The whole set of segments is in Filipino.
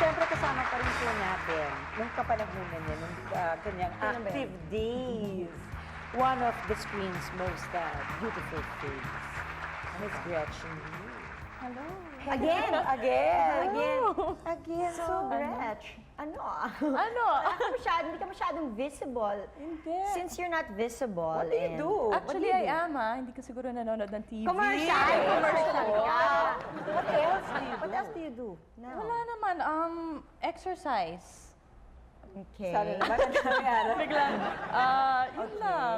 syempre kasama pa rin po natin nung kapanahunan niya, nung kanyang active days. One of the screen's most beautiful face, Miss Gretchen Lee. Hello. Again! So, Gretch, ano? Ano? Hindi ka masyadong visible. Hindi. Since you're not visible. what do you do? Actually, I am, Hindi ka siguro nanonood ng TV. Commercial ka. What else do you do? What else do you do? No. Wala naman, exercise. Okay. Sana naman ang dami Biglang, yun lang.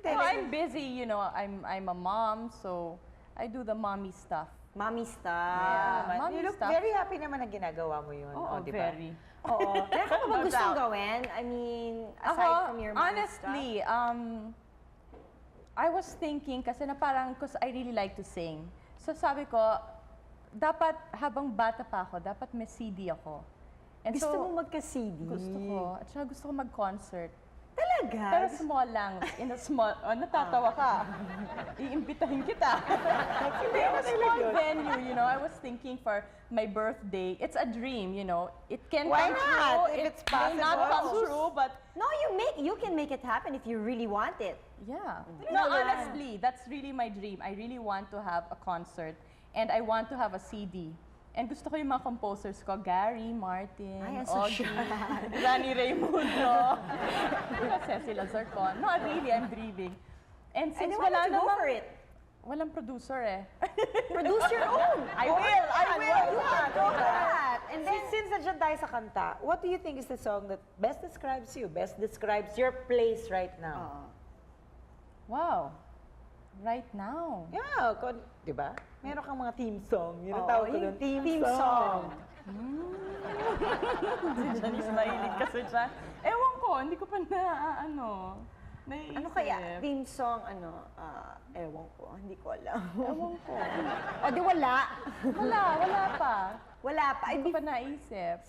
No, I'm busy, I'm a mom, so I do the mommy stuff. Mommy stuff. Yeah. You Mommy look stuff. very happy naman na ginagawa mo yun. Oo, di ba? very. Oo. Meron ka pa ba gustong gawin? I mean, aside from your mommy honestly, I was thinking kasi na parang, because I really like to sing. So sabi ko, dapat habang bata pa ako, dapat may CD ako. And Gusto so, mo magka-CD? Gusto ko. At saka gusto ko mag-concert. Talaga? Pero small lang. In a small, natatawa ka. Iimbitahin kita. Hindi, in a small venue, I was thinking for my birthday. It's a dream, It can Why come not? true. If It it's may not possible. come true, but No, you can make it happen if you really want it. yeah. No, honestly, that's really my dream. I really want to have a concert. And I want to have a CD. And gusto ko yung mga composers ko, Gary, Martin, Ay, ang Augie, social. Rani Raimundo, Cecil Azarcon. No, really, I'm dreaming. And And since why wala don't you go namang- for it? Walang producer eh. Produce your own. I will. Go for that. And then, since nandiyan tayo sa kanta, what do you think is the song that best describes you, best describes your place right now? Wow. Right now. Yeah, di ba? Meron kang mga theme song. Yun ang Oo, tawag ko yung doon. theme song. Si Janice mahilig kasi siya. Ewan ko, hindi ko pa naiisip. Ano kaya? Theme song, ewan ko. Hindi ko alam. Ewan ko. O di wala. Wala pa. Wala pa. Hindi ko pa naisip.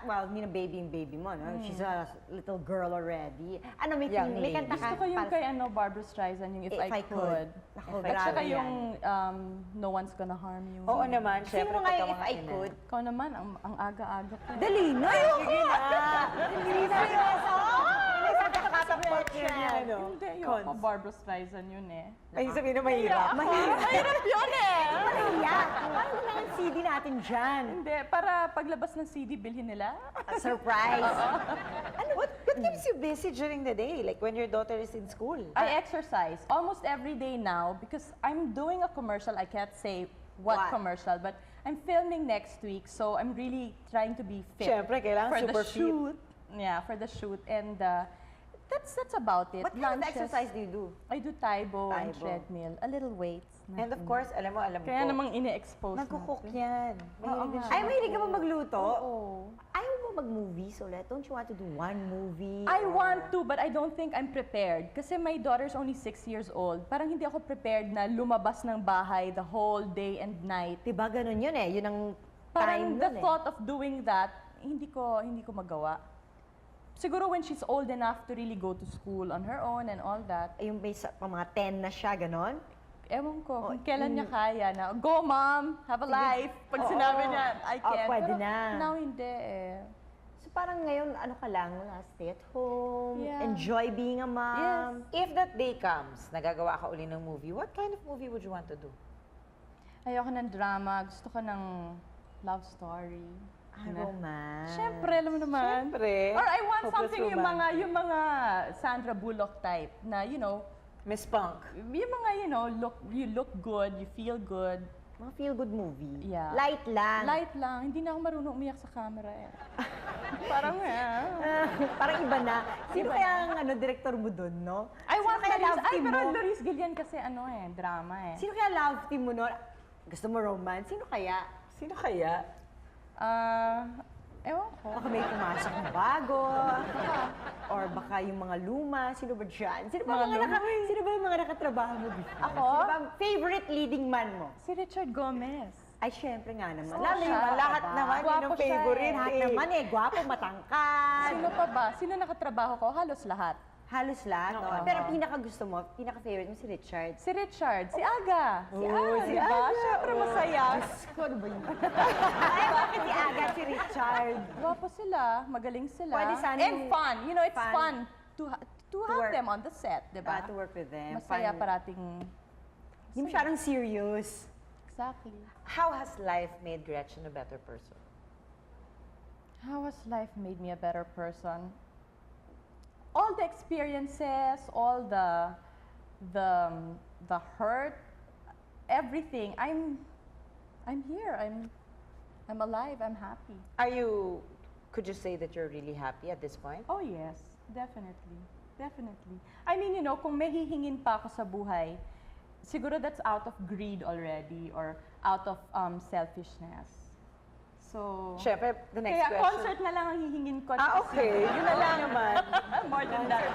Well, hindi na baby yung baby mo, no? She's a little girl already. Ano, may Young may lady. kanta ka? Gusto ko yung kay Barbra Streisand, yung If I Could. Ako, At saka grabe yung yan. No One's Gonna Harm You. Oo naman, Sino syempre. mo nga yung pagka If mga I ina. Could? Ikaw naman, ang aga-aga ko. Dali na! Ayoko! Hindi na seryoso! Nakakatapat niya niya, ano? Hindi, yung ako Barbra Streisand yun eh. Ay, sabihin na mahirap. Mahirap yun eh! Mahiya! Paano na yung CD natin dyan? Hindi, para paglabas ng CD, bilhin nila. A surprise! What keeps you busy during the day? Like when your daughter is in school? I exercise almost every day now because I'm doing a commercial. I can't say what What? commercial, but I'm filming next week, so I'm really trying to be fit Siyempre, kailangan for super the shoot. Yeah, for the shoot, and that's about it. What kind of Lunches. exercise do you do? I do Taibo and Taibo. treadmill, a little weights. And of course, alam mo Kaya ko. namang ine-expose Nagkukook natin. yan. Mahilig din siya Ay, mahilig ka ba magluto? Oo. Ayaw mo mag-movies ulit? Don't you want to do one movie? I or- want to, but I don't think I'm prepared. Kasi my daughter's only 6 years old. Parang hindi ako prepared na lumabas ng bahay the whole day and night. Diba ganun yun eh? Yun ang Parang time the nun eh. thought of doing that, hindi ko magawa. Siguro when she's old enough to really go to school on her own and all that, Yung may mga 10 na siya, ganon? ewan ko kung kailan niya kaya na, go mom, have a life. Pag Oo. sinabi niya, I can. Pwede Pero na. now hindi eh. So parang ngayon, ano ka lang, stay at home, Yeah. enjoy being a mom. If that day comes, nagagawa ka uli ng movie, what kind of movie would you want to do? Ayoko ng drama, gusto ko ng love story. Romance. Siyempre, alam mo naman. Siyempre. Or I want Hopeless something romantic. yung mga Sandra Bullock type na, Miss Punk. yung mga, you look good, you feel good. Mga feel-good movie. Yeah. Light lang. Light lang. Hindi na ako marunong umiyak sa camera eh. Parang Parang iba na. Sino kaya ang director mo dun, no? I want kaya Laris. love Ay, team pero mo? Laris Gillian kasi drama eh. Sino kaya love team mo, no? Gusto mo romance? Sino kaya? Sino kaya? Ewan ko. Baka may pumasok na bago. Or baka yung mga luma. Sino ba dyan? Sino ba yung mga nakatrabaho mo before? Ako? Sino ba ang favorite leading man mo? Si Richard Gomez. Ay, syempre nga naman. Oo, Lalo siya. yung Lahat naman, yun Gwapo ang siya favorite. lahat eh. naman gwapo, matangkad. Sino pa ba? Sino nakatrabaho ko? Halos lahat. Halos lahat, no? Oo. Pero pinaka-gusto mo, pinaka-favorite mo si Richard. Si Richard, si Aga. Si Aga. Diba? Siyempre masaya. Diyos ko, ano ba yun? Ay, bakit si Aga at si child. Gwapo sila, magaling sila. Pwede sana And yung fun. You know, it's fun. fun to have work. them on the set, di ba? To work with them. Masaya Fun. parating. Hindi masyadong serious. Exactly. How has life made Gretchen a better person? How has life made me a better person? All the experiences, all the hurt, everything. I'm here. I'm alive. I'm happy. Could you say that you're really happy at this point? Oh yes, definitely. Definitely. I mean, you know, kung may hihingin pa ako sa buhay, siguro that's out of greed already or out of selfishness. So, Siyempre, the next kaya question. concert na lang ang hihingin ko. Okay. Yun na lang naman. More than that.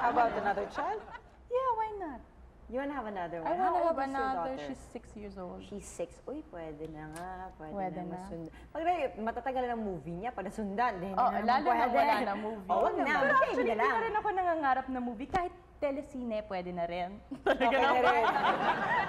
How about another child? Yeah, why not? You wanna have another one? I How want to old have is your another. daughter? She's 6 years old. She's 6. Uy, pwede na nga. Pwede na. na. Masundan. Pag matatagal na ng movie niya, pag nasundan, then Oh, na naman lalo na pwede. wala na movie. Oo, wag na. Pero Baby actually, na hindi lang. na rin ako nangangarap na movie. Kahit telesine, pwede na rin. Okay na rin.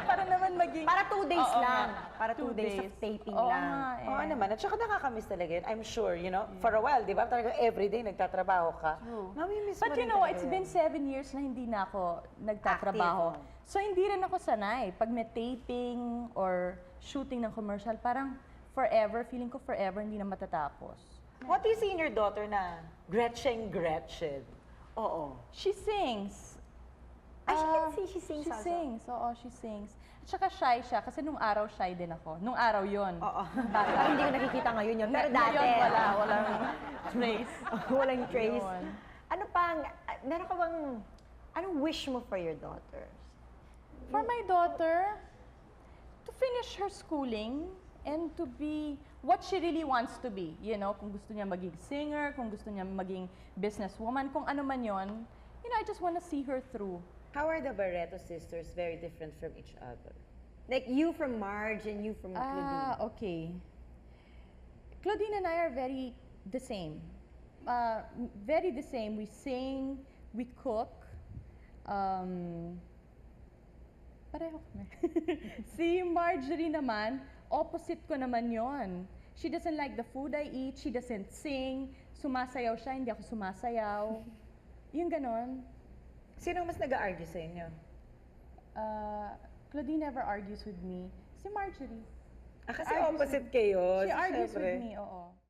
Para naman maging... Para 2 days Oo lang. nga. Para 2 days of taping Oo lang. nga eh. Oo naman. At saka nakakamiss talaga yun. I'm sure, you know, for a while, di ba? Talagang everyday nagtatrabaho ka. True. Mamimiss mo But you rin know, talaga it's yun. been 7 years na hindi na ako nagtatrabaho. Active. So, hindi rin ako sanay. Pag may taping or shooting ng commercial, parang forever, feeling ko forever hindi na matatapos. What do you see in your daughter na Gretchen? Oo. She sings. Ay, she can sing. She sings She also. sings, oo, she sings. At saka shy siya, kasi nung araw shy din ako. Nung araw yon. Oo. Parang hindi ko nakikita ngayon yun. Pero dati. Ngayon walang trace. Walang trace. Yun. Ano pang, meron ka bang, anong wish mo for your daughter? For my daughter, to finish her schooling and to be what she really wants to be. You know, kung gusto niya maging singer, kung gusto niya maging businesswoman, kung ano man yon, you know, I just want to see her through. How are the Barreto sisters very different from each other? Like you from Marge and you from Claudine. Okay. Claudine and I are very the same. Very the same. We sing, we cook. Pareho kami. Si Marjorie naman, opposite ko naman yon. She doesn't like the food I eat. She doesn't sing. Sumasayaw siya, hindi ako sumasayaw. Yung ganon. Sino mas nag-argue sa inyo? Claudine never argues with me. Si Marjorie. Kasi Argues opposite kayo. She so argues syempre. with me, oo.